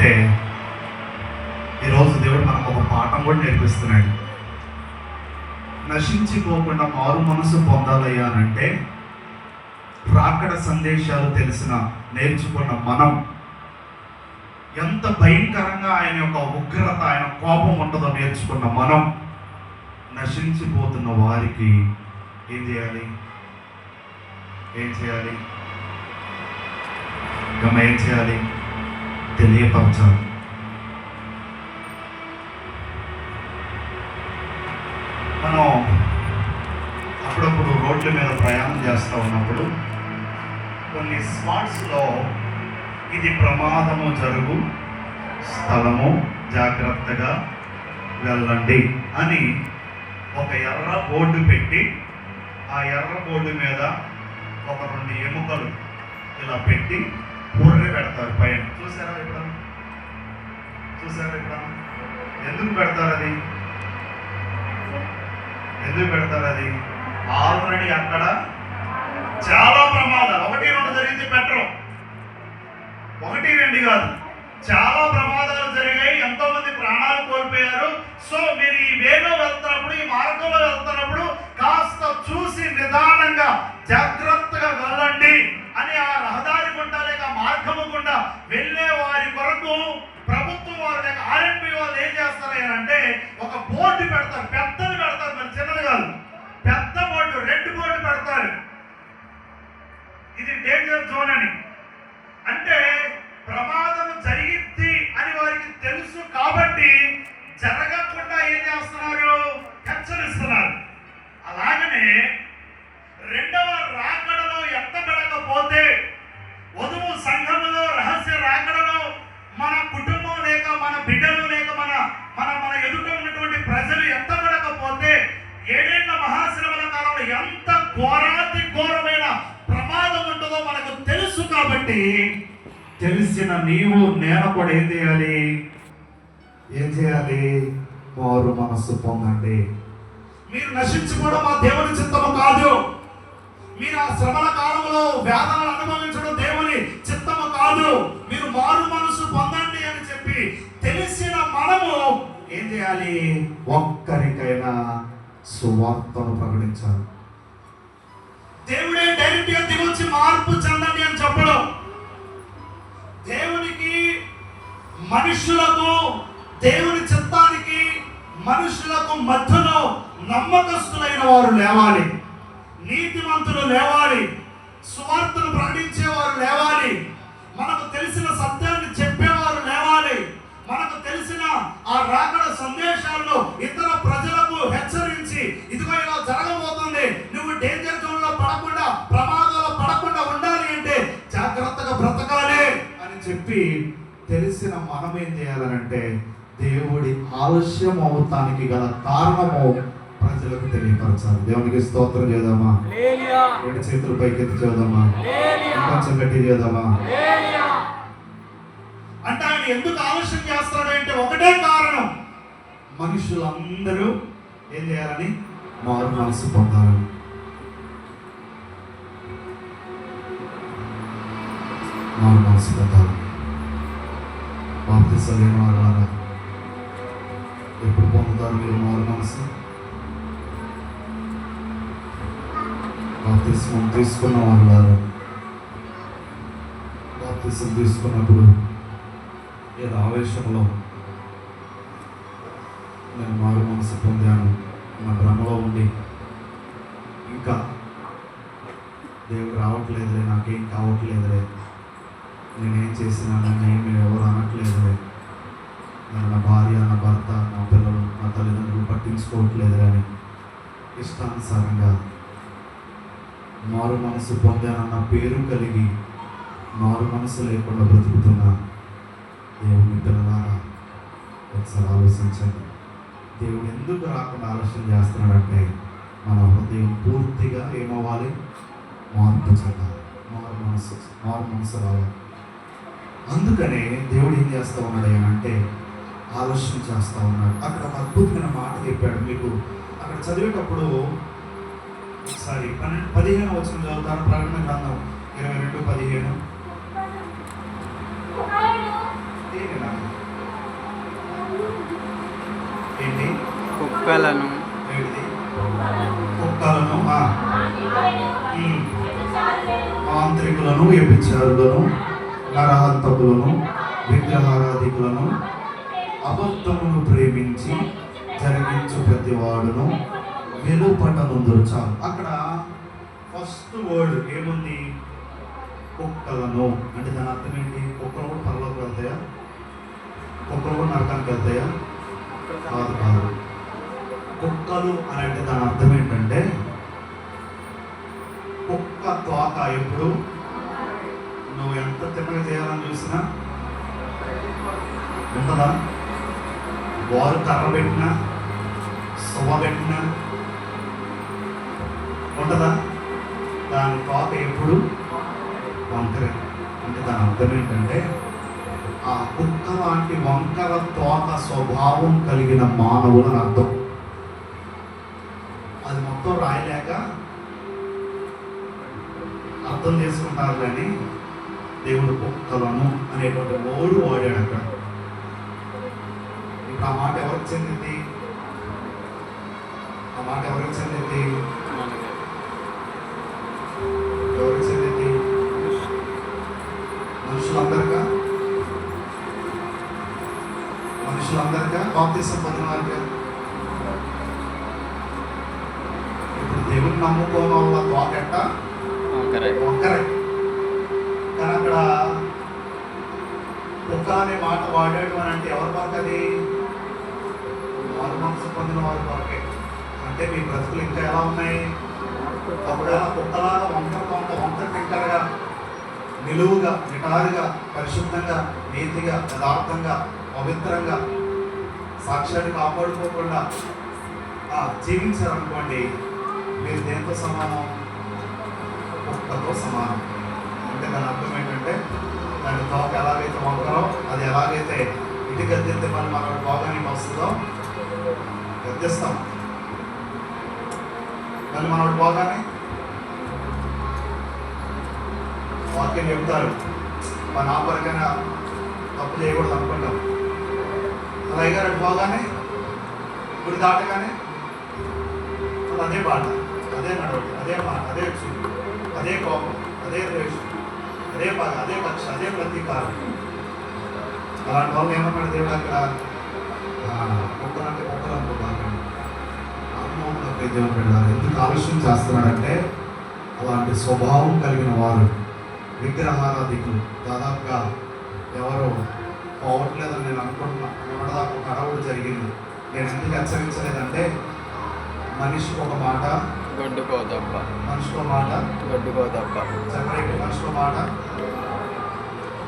అయితే ఈరోజు దేవుడు మనకు ఒక పాఠం కూడా నేర్పిస్తున్నాడు. నశించిపోకుండా మారు మనసు పొందాలయ్యా అంటే రాకడ సందేశాలు తెలిసిన నేర్చుకున్న మనం ఎంత భయంకరంగా ఆయన యొక్క ఉగ్రత, ఆయన కోపం ఉంటుందో నేర్చుకున్న మనం నశించిపోతున్న వారికి ఏం చేయాలి? ఏం చేయాలి? తెలియపరచాలి. మనం అప్పుడప్పుడు రోడ్ల మీద ప్రయాణం చేస్తూ ఉన్నప్పుడు కొన్ని స్పాట్స్లో ఇది ప్రమాదము జరుగు స్థలము, జాగ్రత్తగా వెళ్ళండి అని ఒక ఎర్ర బోర్డు పెట్టి, ఆ ఎర్ర బోర్డు మీద ఒక 2 ఎముకలు ఇలా పెట్టి బుర్రె పెడతారు పైన. చూసారా ఎప్పుడన్నా? ఎందుకు పెడతారు అది? ఆల్రెడీ అక్కడ చాలా ప్రమాదాలు, 1-2 జరిగింది పెట్టరు, 1-2 కాదు, చాలా ప్రమాదాలు జరిగాయి, ఎంతో మంది ప్రాణాలు కోల్పోయారు. సో మీరు ఈ వేగం వెళ్తున్నప్పుడు, ఈ మార్గంలో వెళ్తున్నప్పుడు కాస్త చూసి నిదానంగా జాగ్రత్తగా వెళ్ళండి అని ఆ రహదారి గుండా లేక మార్గము గుండా వెళ్ళే వారి కొరకు ప్రభుత్వం వారు లేక ఆర్ఎంపీ వాళ్ళు ఏం చేస్తారు అంటే ఒక బోర్డు పెడతారు, పెద్దది పెడతారు, మరి చిన్నది కాదు, పెద్ద బోర్డు, రెడ్ బోర్డు పెడతారు. ఇది డేంజర్ జోన్ అని, అంటే ప్రమాదం జరిగింది అని వారికి తెలుసు కాబట్టి జరగకుండా ఏం చేస్తున్నారు? హెచ్చరిస్తున్నారు. అలాగనే రెండవ రాకడలో ఎత్తబడకపోతే, వధువు సంఘములో రహస్య రాకడలో మన కుటుంబం లేక మన బిడ్డలు లేక మన మన మన ఎదుట ఉన్నటువంటి ప్రజలు ఎత్తబడకపోతే 7 ఏళ్ల మహాశ్రమల కాలంలో ఎంత ఘోరాతి ఘోరమైన ప్రమాదం ఉంటుందో మనకు తెలుసు. కాబట్టి తెలిసిన నీవు నేను కూడా ఏం చేయాలి? మారు మనస్సు పొందండి. మీరు నశించుకోవడం మా దేవుని చిత్తము కాదు. మీరు ఆ శ్రమల కాలంలో వేదనలు అనుభవించడం దేవుని చిత్తము కాదు. మీరు మారు మనసు పొందండి అని చెప్పి తెలిసిన మనము ఏం చేయాలి? ఒక్కరికైనా సువార్తను ప్రకటించాలి. దేవుడే డైరెక్ట్ గా దిగొచ్చి మార్పు చెందండి అని చెప్పడం. దేవునికి, మనుషులకు, దేవుని చిత్తానికి మనుషులకు మధ్యలో నమ్మకస్తులైన వారు లేవాలి, నీతిమంతులు లేవాలి, సువార్తను ప్రకటించేవారు లేవాలి, మనకు తెలిసిన సత్యాన్ని చెప్పేవారు లేవాలి, మనకు తెలిసిన ఆ రాకడ సందేశాలను ఇతర ప్రజలకు హెచ్చరించి ఇదిగో ఇలా జరగబోతుంది, నువ్వు డేంజర్ జోన్ లో పడకుండా, ప్రమాదాలు పడకుండా ఉండాలి అంటే జాగ్రత్తగా బ్రతకాలి అని చెప్పి తెలిసిన మనం ఏం చేయాలనంటే దేవుడి ఆలస్యం అవుతానికి గల కారణము ప్రజలకు తెలియపరచాలి. దేవునికి స్తోత్రం చేద్దామా? 2 చేతులు పైకెత్తి చేద్దామా? కొంచెం గట్టి చేద్దామా? అంటే ఆయన ఎందుకు ఆలస్యం చేస్తాడంటే ఒకటే కారణం, మనుషులందరూ ఏం చేయాలని? మారు మనసు పొందాలని. మారు మనసు పొందాలి. బాప్తిసం లేని వారు ఎప్పుడు పొందుతారు మీరు మారు మనసు? బాప్తిసం తీసుకున్న వాళ్ళు బాప్తిసం తీసుకున్నప్పుడు ఏదో ఆవేశంలో నేను మారు మనసు పొందాను నా భ్రమలో ఉండి ఇంకా దేవుడు రావట్లేదులే, నాకేం కావట్లేదులే, నేనేం చేసినా నన్ను ఏమి ఎవరు అనట్లేదులే, నా భార్య, నా భర్త, నా పిల్లలు, నా తల్లిదండ్రులు పట్టించుకోవట్లేదు అని ఇష్టానుసారంగా మారు మనసు పొందానన్న పేరు కలిగి మారు మనసు లేకుండా బ్రతుకుతున్న దేవుని పిల్లలారా ఒకసారి ఆలోచించండి. దేవుడు ఎందుకు రాకుండా ఆలస్యం చేస్తున్నాడంటే మన హృదయం పూర్తిగా ఏమవ్వాలి? మార్పు చెందాలి, మారు మనసు రావాలి. అందుకనే దేవుడు ఏం చేస్తూ ఉన్నాడు అంటే ఆలోచన చేస్తూ ఉన్నాడు. అక్కడ ఒక అద్భుతమైన మాట చెప్పాడు. మీకు అక్కడ చదివేటప్పుడు ఒకసారి 15వ వచనం చదువుతాను. ప్రకటన గ్రంథం 22:15. కుక్కలను ఏంటిది? కుక్కలను, మాంత్రికులను, వ్యభిచారులను, నరహంతకులను, విగ్రహారాధికులను, అబద్ధమును ప్రేమించి జరిగించు ప్రతి వాడును వెలుపట నుందురు. చాలు. అక్కడ ఫస్ట్ వర్డ్ ఏముంది? కుక్కలను. అంటే దాని అర్థం ఏంటి? కుక్కలు కూడా పరలోకి వెళ్తాయా? కుక్కలు కూడా నరకానికి వెళ్తాయా? కాదు కాదు. కుక్కలు అని అంటే దాని అర్థం ఏంటంటే, కుక్క తోక ఎప్పుడు నువ్వు ఎంత తిన్నగా చేయాలని చూసినా ఉంటుందా? వారు కర్ర పెట్టినా, సువ పెట్టినా ఉంటుందా? దాని తోక ఎప్పుడు వంకర. అంటే దాని అర్థం ఏంటంటే, ఆ కుక్క లాంటి వంకర తోక స్వభావం కలిగిన మానవులని అర్థం. అది మొత్తం రాయలేక అర్థం చేసుకుంటారు కానీ దేవుడు కుక్కలను అనేటువంటి ఓడు వాడాడు అక్కడ. ఇప్పుడు ఆ మాట ఎవరికి చెందింది? ఆ మాట ఎవరికి చెందింది? ఎవరికి చెందింది? మనుషులందరికా బాప్తిసం పొందిన వారికా? ఇప్పుడు దేవుని నమ్ముకోవడం వల్ల తోకెట్ట వంకరే. కానీ అక్కడ కుక్క అనే మాట వాడాడు అని అంటే ఎవరి వరకు? అది వారు మనసు పొందిన వారి వరకే. అంటే మీ బ్రతుకులు ఇంకా ఎలా ఉన్నాయి? అప్పుడు కుక్కలాగా వంకర టింకరగా, నిలువుగా, నిటారుగా, పరిశుద్ధంగా, నీతిగా, యథార్థంగా, పవిత్రంగా, సాక్ష్యాన్ని కాపాడుకోకుండా జీవించారనుకోండి, మీరు దేంతో సమానం? కుక్కతో సమానం. అంటే దాని అర్థం ఏంటంటే, దాని తోక ఎలాగైతే వంకరో, అది ఎలాగైతే ఇటు గద్దెత్తే మళ్ళీ మనకు బాగానికి వస్తుందో గద్దెస్తాం, మళ్ళీ మనోడు బాగానే వాక్యం చెప్తారు, మన ఆపరికైనా తప్పు చేయకూడదు అనుకుంటాం. అలా అయ్యారు పోగానే గుడి దాటగానే అదే బాట, అదే నడవడి, అదే మాట, అదే చూపు, అదే కోపం, అదే ద్వేషం, అదే పక్ష, అదే ప్రతీకారం. అలాంటి వాళ్ళు ఏమన్నాడు దేవుడు అక్కడ? కుక్కలంటే కుక్కలు అనుకోబాకండి, ఆత్మహత్య దేవుడు పెట్టాలి. ఎందుకు ఆలస్యం చేస్తున్నాడంటే, అలాంటి స్వభావం కలిగిన వారు విగ్రహారాధికులు దాదాపుగా ఎవరు పోవట్లేదని నేను అనుకుంటున్నాను. మొన్నటిదాకా ఒక అడవుడు జరిగింది. నేను ఎందుకు హెచ్చరించలేదంటే, మనిషికి ఒక మాట గొడ్డుకోదప్ప, మనిషికో మాట గొడ్డుకోదప్ప, చక్రైకి మనిషికో మాట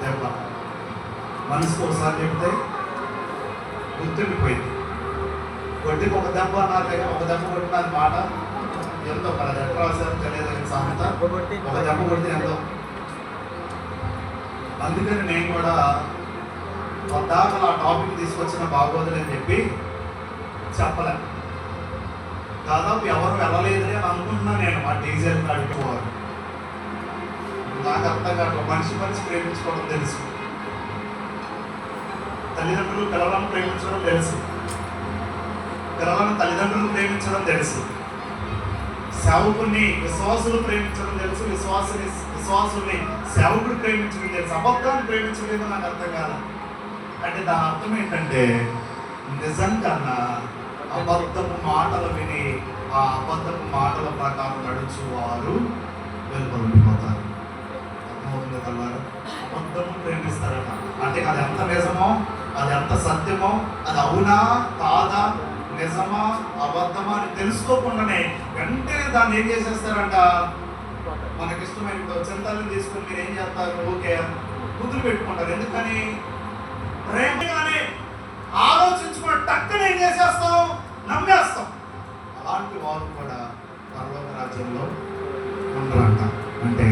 దెబ్బ. మనిషికి ఒకసారి చెప్తే గుర్తుండిపోయింది. గొడ్డికి ఒక దెబ్బ అన్నారు, ఒక దెబ్బ కొట్టిన అది మాట ఎంతో కదా. ఎట్లా రాశారు తెలియదు సామెత, ఒక దెబ్బ కొడితే ఎంతో. అందుకని నేను కూడా వద్దాకలు ఆ టాపిక్ తీసుకొచ్చిన బాగోదులని చెప్పి చెప్పలే. దాదాపు ఎవరు వెళ్ళలేదని అని అనుకుంటున్నా నేను. మా డీజల్ అడుగుకోవాలి, నాకు అర్థం కాదు. మనిషి ప్రేమించుకోవడం తెలుసు, తల్లిదండ్రులు పిల్లలను ప్రేమించడం తెలుసు, పిల్లలను తల్లిదండ్రులు ప్రేమించడం తెలుసు, సేవకుని విశ్వాసులు ప్రేమించడం తెలుసు, విశ్వాసుల్ని సేవకుడు ప్రేమించడం తెలుసు. అబద్ధాన్ని ప్రేమించలేదు నాకు అర్థం కాదు. అంటే దాని అర్థం ఏంటంటే, నిజంగా అబద్ధపు మాటలు విని ఆ అబద్ధపు మాటల ప్రకారం నడుచు వారు వెళ్ళిపోతారు. అర్థమవుతుంది కదా? అబద్ధము ప్రేమిస్తారట. అంటే అది ఎంత నిజమో, అది ఎంత సత్యమో, అది అవునా కాదా, నిజమా అబద్ధమా అని తెలుసుకోకుండానే వెంటనే దాన్ని ఏం చేసేస్తారంట, మనకిష్టమైన ఇప్పుడు చింతల్ని తీసుకొని మీరు ఏం చేస్తారు? ఓకే ముద్దులు పెట్టుకుంటారు. ఎందుకని? ప్రేమగానే ఆలోచించుకుని టక్కున ఏం చేసేస్తాం? నమ్మేస్తాం. అలాంటి వారు కూడా పరలోక రాజ్యంలో ఉండరంట. అంటే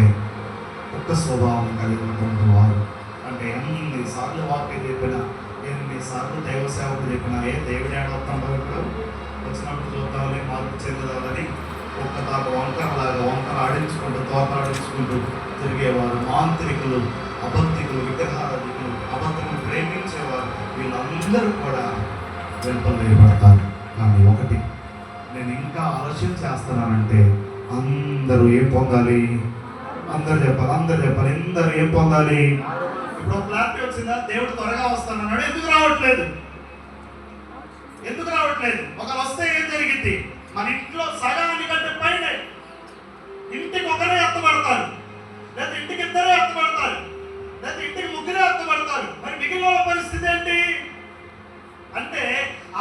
ఒక్క స్వభావం కలిగినటువంటి వారు. అంటే ఎన్నిసార్లు వాక్యం చెప్పినా, ఎన్నిసార్లు దైవ సేవకు చెప్పినా, దేవుడు ఏడవుతుంటావు ఇప్పుడు వచ్చినప్పుడు చూద్దామని, మార్పు చెందుదామని ఒక్క తాక వంకర ఆడించుకుంటూ తోకాడించుకుంటూ తిరిగేవారు. మాంత్రికులు, అబద్ధికులు, విగ్రహారాధికులు, అబద్ధమును ప్రేమించేవారు, వీళ్ళందరూ కూడా వెంపలు వేయబడతారు. కానీ ఒకటి, నేను ఇంకా ఆలస్యం చేస్తున్నానంటే అందరూ ఏం పొందాలి? అందరు చెప్పాలి, అందరూ ఏం పొందాలి? ఇప్పుడు ఒక క్లారిటీ వచ్చిందా? దేవుడు త్వరగా వస్తానన్నాడు, ఎందుకు రావట్లేదు? ఒకరు వస్తే ఏం జరిగింది? మన ఇంట్లో సగానికంటే పైన ఇంటికి ఒకరే ఎత్తబడతారు, లేదా ఇంటికి ఇద్దరే ఎత్తబడతారు, లేదా ఇంటికి ముగ్గురే ఎత్తబడతారు. మరి మిగిలిన పరిస్థితి ఏంటి అంటే,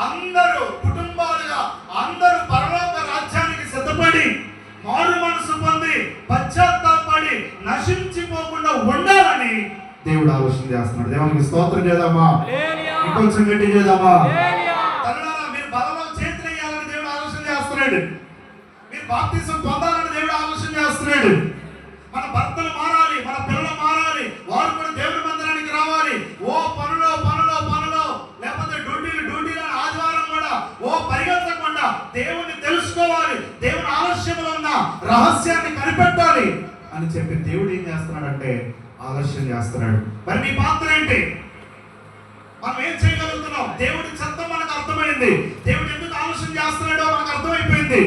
అందరూ కుటుంబాలుగా అందరూ పరలోక రాజ్యానికి సిద్ధపడి మారు మనసు పొంది పశ్చాత్తాపడి నశించిపోకుండా ఉండాలని దేవుడు ఆలోచన చేస్తున్నాడు. దేవునికి స్తోత్రం చేద్దామా? ఇంకొంచెం గట్టి చేద్దామా? తల్లారా, మీరు బలలో చేతులు వేయాలని దేవుడు ఆలోచన చేస్తున్నాడు. మీరు బాప్తిసం పొందాలని దేవుడు ఆలోచన చేస్తున్నాడు. మన భర్తలు మారాలి, మన పిల్లలు మారాలి, వారు కూడా దేవుని మందిరానికి రావాలి. ఓ పనులో లేకపోతే డ్యూటీలో ఆదివారం కూడా పరిగెత్తకుండా దేవుణ్ణి తెలుసుకోవాలి, దేవుని ఆలస్యంలో ఉన్న రహస్యాన్ని కనిపెట్టాలి అని చెప్పి దేవుడు ఏం చేస్తున్నాడంటే ఆలస్యం చేస్తున్నాడు. మరి నీ పాత్ర ఏంటి? మనం ఏం చేయగలుగుతున్నాం? దేవుడి చట్టం మనకు అర్థమైంది. దేవుడు ఎందుకు ఆలస్యం చేస్తున్నాడో మనకు అర్థమైపోయింది.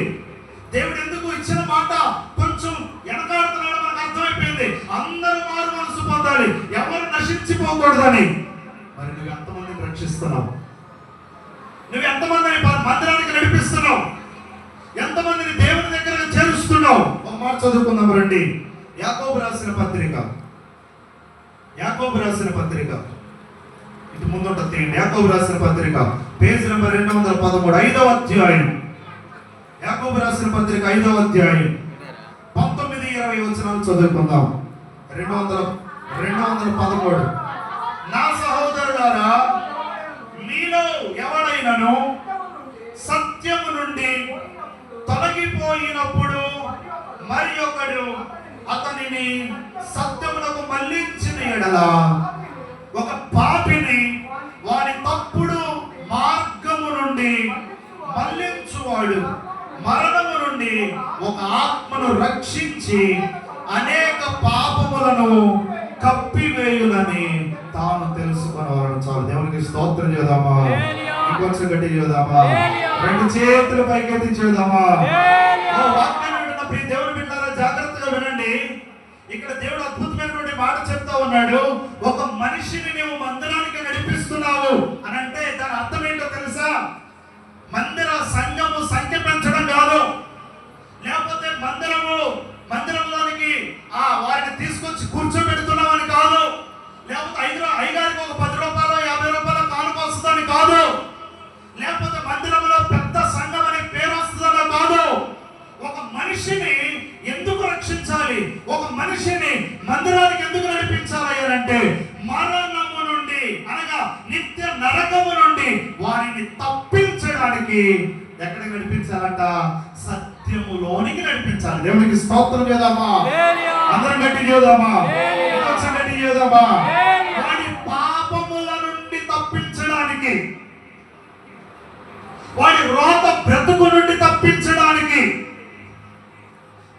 దేవుడు ఎందుకు ఇచ్చిన మాట కొంచెం వెనకాడుతున్నాడో మనకు అర్థమైపోయింది. అందరూ మారు మనసు పొందాలి, ఎవరు నశించిపోకూడదని. మరి నువ్వు ఎంతమందిని రక్షిస్తున్నావు? నువ్వు ఎంతమందిని మందిరానికి నడిపిస్తున్నావు? ఎంతమందిని దేవుని దగ్గర చేరుస్తున్నావు? ఒక మాట చదువుకుందాం రండి. యాకోబు రాసిన పత్రిక ఇటు ముందుంట తీయండి. యాకోబు రాసిన పత్రిక పేజ్ నెంబర్ 213, 5వ అధ్యాయం. యాకోబు రాసిన పత్రిక 5వ అధ్యాయం 19-20 వచనాలు చదువుకుందాం. 213. నా సహోదరులారా, మీలో ఎవడైనను సత్యము నుండి తొలగిపోయినప్పుడు మరి ఒకడు అతనిని సత్యమునకు మళ్ళించిన ఎడల, ఒక పాపిని వారి తప్పుడు మార్గము నుండి మళ్ళించువాడు మరణము నుండి ఒక ఆత్మను రక్షించి అనేక పాపములను కప్పివేయులని తాను తెలుసుకున్నవారు. చాలు. దేవునికి స్తోత్రం చేద్దామా? ఇంకొంచెం గట్టి చేద్దామా? రెండు చేతులు పైకెత్తి చేద్దామా? దేవుని బిడ్డలారా, జాగ్రత్తగా వినండి. ఇక్కడ దేవుడు అద్భుతమైనటువంటి మాట చెప్తా ఉన్నాడు. ఒక మనిషిని నువ్వు మందిరానికి నడిపిస్తున్నావు అని అంటే దాని అర్థం ఏంటో తెలుసా? సంఘము సంఖ్య పెంచడం కాదు, లేకపోతే మందిరంలోనికి వారిని తీసుకొచ్చి కూర్చోబెడుతున్నామని కాదు, లేకపోతే అయ్యగారికి ఒక 10 రూపాయలు 50 రూపాయలు కానుక వస్తుందని కాదు, లేకపోతే మందిరంలో పెద్ద సంఘం అనే పేరు వస్తుందని కాదు. ఒక మనిషిని ఎందుకు రక్షించాలి? ఒక మనిషిని మందిరానికి ఎందుకు నడిపించాలి అంటే, మరణము నుండి అనగా నిత్య నరకము నుండి వారిని తప్పించడానికి ఎక్కడికి నడిపించాలంట? సత్యములోనికి నడిపించాలి. దేవునికి స్తోత్రం చేద్దామా? అందరం గట్టి చేద్దామా? గట్టి చేద్దామా? వాడి పాపముల నుండి తప్పించడానికి, వాడి రోత బ్రతుకు నుండి తప్పించడానికి,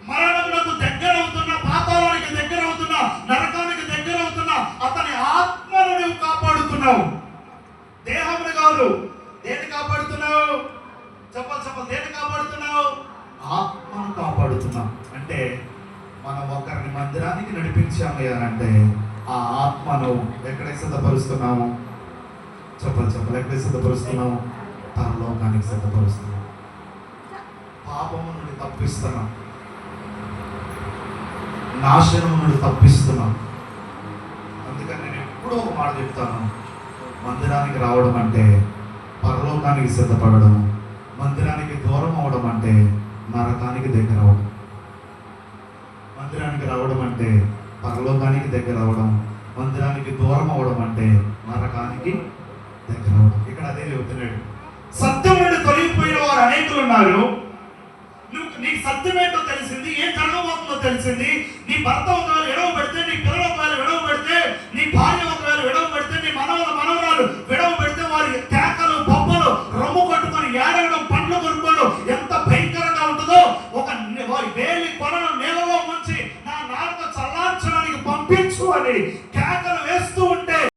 మరణములకు దగ్గర అవుతున్న, పాతాళానికి దగ్గర అవుతున్న, నరకానికి దగ్గర అవుతున్న అతని ఆత్మను నువ్వు కాపాడుతున్నావు. దేహమును కాదు. దేన్ని కాపాడుతున్నావు? చెప్పాలి. దేన్ని కాపాడుతున్నావు? ఆత్మను కాపాడుతున్నావు. అంటే మనం ఒకరిని మందిరానికి నడిపించాము అంటే ఆ ఆత్మను ఎక్కడికి సిద్ధపరుస్తున్నాము? చెప్పాలి. ఎక్కడికి సిద్ధపరుస్తున్నాము? పరలోకానికి సిద్ధపరుస్తున్నాం. పాపము నుండి తప్పిస్తున్నాం, నాశనం నుండి తప్పిస్తున్నాం. అందుకని నేను ఎప్పుడూ ఒక మాట చెప్తాను, మందిరానికి రావడం అంటే పరలోకానికి సిద్ధపడడం, మందిరానికి దూరం అవడం అంటే నరకానికి దగ్గర అవడం. మందిరానికి రావడం అంటే పరలోకానికి దగ్గర అవడం, మందిరానికి దూరం అవడం అంటే నరకానికి దగ్గర అవడం. ఇక్కడ అదే చెబుతున్నాడు. సత్యం నుండి తొలగిపోయిన వారు అనేకులు ఉన్నారు. నీకు సత్యం ఏంటో తెలిసింది, ఏం జరగబోతుందో తెలిసింది. నీ భర్త ఒకవేళ విడవ పెడితే, నీ పిల్లలు ఒకవేళ విడవ పెడితే, నీ భార్య ఒకవేళ విడవ పెడితే, నీ మనవరాలు విడవ పెడితే, వారి కేకలు బొబ్బలు రొమ్ము కొట్టుకొని ఏడవడం, పండ్లు కొనుక్కోవడం ఎంత భయంకరంగా ఉంటుందో. వారి వేలి కొనను నేలలో ముంచి నా నాలుక చల్లార్చడానికి పంపించు అని